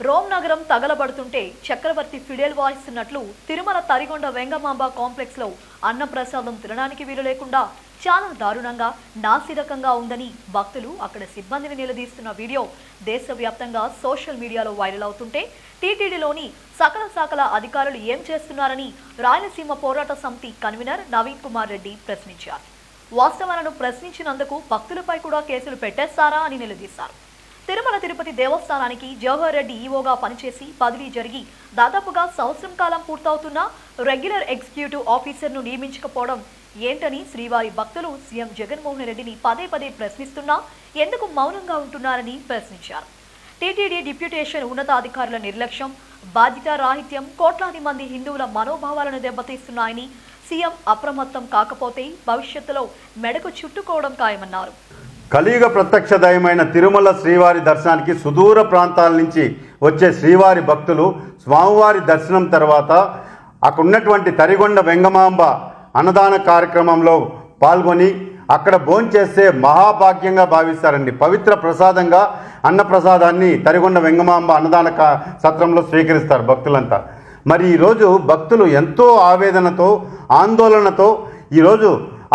Rome నగరం తగలబడుతుంటే చక్రవర్తి fiddle వాయిస్తున్నట్లు Tirumala Tarigonda Vengamamba complex లో అన్నప్రసాదం తినడానికి వీలు లేకుండా చాలా దారుణంగా నాసిరకంగా ఉందని భక్తులు అక్కడ సిబ్బందిని నిలదీస్తున్న వీడియో దేశవ్యాప్తంగా సోషల్ మీడియాలో వైరల్ అవుతుంటే టీటీడీలోని సకల శాఖల అధికారులు ఏం చేస్తున్నారని రాయలసీమ పోరాట సమితి కన్వీనర్ నవీన్ కుమార్ రెడ్డి ప్రశ్నించారు. వాస్తవాలను ప్రశ్నించినందుకు భక్తులపై కూడా కేసులు పెట్టేస్తారా అని నిలదీశారు. తిరుమల తిరుపతి దేవస్థానానికి జవహర్ రెడ్డి ఈవోగా పనిచేసి బదిలీ జరిగి దాదాపుగా సంవత్సరం కాలం పూర్తవుతున్నా రెగ్యులర్ ఎగ్జిక్యూటివ్ ఆఫీసర్ను నియమించకపోవడం ఏంటని శ్రీవారి భక్తులు సీఎం జగన్మోహన్ రెడ్డిని పదే పదే ప్రశ్నిస్తున్నా ఎందుకు మౌనంగా ఉంటున్నారని ప్రశ్నించారు. టీటీడీ డిప్యూటేషన్ ఉన్నతాధికారుల నిర్లక్ష్యం, బాధ్యతారాహిత్యం కోట్లాది మంది హిందువుల మనోభావాలను దెబ్బతీస్తున్నాయని, సీఎం అప్రమత్తం కాకపోతే భవిష్యత్తులో మెడకు చుట్టుకోవడం ఖాయమన్నారు. కలియుగ ప్రత్యక్ష దైవమైన తిరుమల శ్రీవారి దర్శనానికి సుదూర ప్రాంతాల నుంచి వచ్చే శ్రీవారి భక్తులు స్వామివారి దర్శనం తర్వాత అక్కడ ఉన్నటువంటి తరిగొండ వెంగమాంబ అన్నదాన కార్యక్రమంలో పాల్గొని అక్కడ భోంచేస్తే మహాభాగ్యంగా భావిస్తారండి. పవిత్ర ప్రసాదంగా అన్నప్రసాదాన్ని తరిగొండ వెంగమాంబ అన్నదాన సత్రంలో స్వీకరిస్తారు భక్తులంతా. మరి ఈరోజు భక్తులు ఎంతో ఆవేదనతో ఆందోళనతో ఈరోజు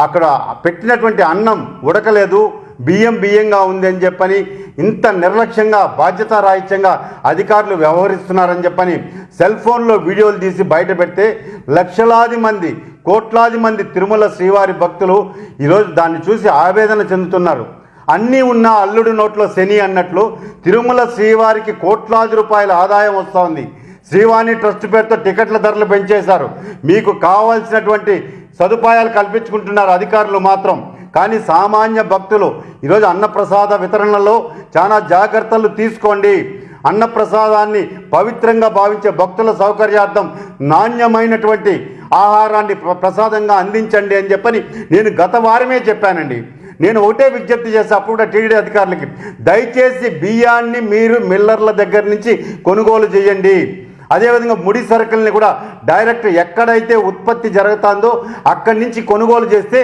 అక్కడ పెట్టినటువంటి అన్నం ఉడకలేదు, బియ్యంగా ఉంది అని చెప్పని ఇంత నిర్లక్ష్యంగా బాధ్యతారాహిత్యంగా అధికారులు వ్యవహరిస్తున్నారని చెప్పని సెల్ ఫోన్లో వీడియోలు తీసి బయట పెడితే లక్షలాది మంది కోట్లాది మంది తిరుమల శ్రీవారి భక్తులు ఈరోజు దాన్ని చూసి ఆవేదన చెందుతున్నారు. అన్నీ ఉన్న అల్లుడి నోట్లో శని అన్నట్లు తిరుమల శ్రీవారికి కోట్లాది రూపాయల ఆదాయం వస్తోంది. శ్రీవాణి ట్రస్ట్ పేరుతో టికెట్ల ధరలు పెంచేశారు. మీకు కావాల్సినటువంటి సదుపాయాలు కల్పించుకుంటున్నారు అధికారులు మాత్రం. కానీ సామాన్య భక్తులు ఈరోజు అన్నప్రసాద వితరణలో చాలా జాగ్రత్తలు తీసుకోండి. అన్నప్రసాదాన్ని పవిత్రంగా భావించే భక్తుల సౌకర్యార్థం నాణ్యమైనటువంటి ఆహారాన్ని ప్రసాదంగా అందించండి అని చెప్పని నేను గత వారమే చెప్పానండి. నేను ఒకటే విజ్ఞప్తి చేస్తే అప్పుడు కూడా టీటీడీ అధికారులకి, దయచేసి బియ్యాన్ని మీరు మిల్లర్ల దగ్గర నుంచి కొనుగోలు చేయండి. అదేవిధంగా ముడి సరుకుల్ని కూడా డైరెక్ట్ ఎక్కడైతే ఉత్పత్తి జరుగుతుందో అక్కడి నుంచి కొనుగోలు చేస్తే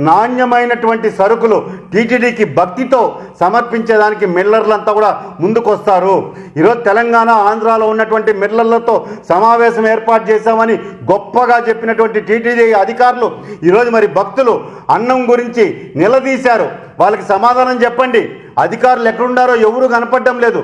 నాణ్యమైనటువంటి సరుకులు టీటీడీకి భక్తితో సమర్పించేదానికి మిల్లర్లంతా కూడా ముందుకొస్తారు. ఈరోజు తెలంగాణ ఆంధ్రాలో ఉన్నటువంటి మిల్లర్లతో సమావేశం ఏర్పాటు చేశామని గొప్పగా చెప్పినటువంటి టీటీడీ అధికారులు ఈరోజు మరి భక్తులు అన్నం గురించి నిలదీశారు. వాళ్ళకి సమాధానం చెప్పండి. అధికారులు ఎక్కడున్నారో ఎవరు కనపడడం లేదు.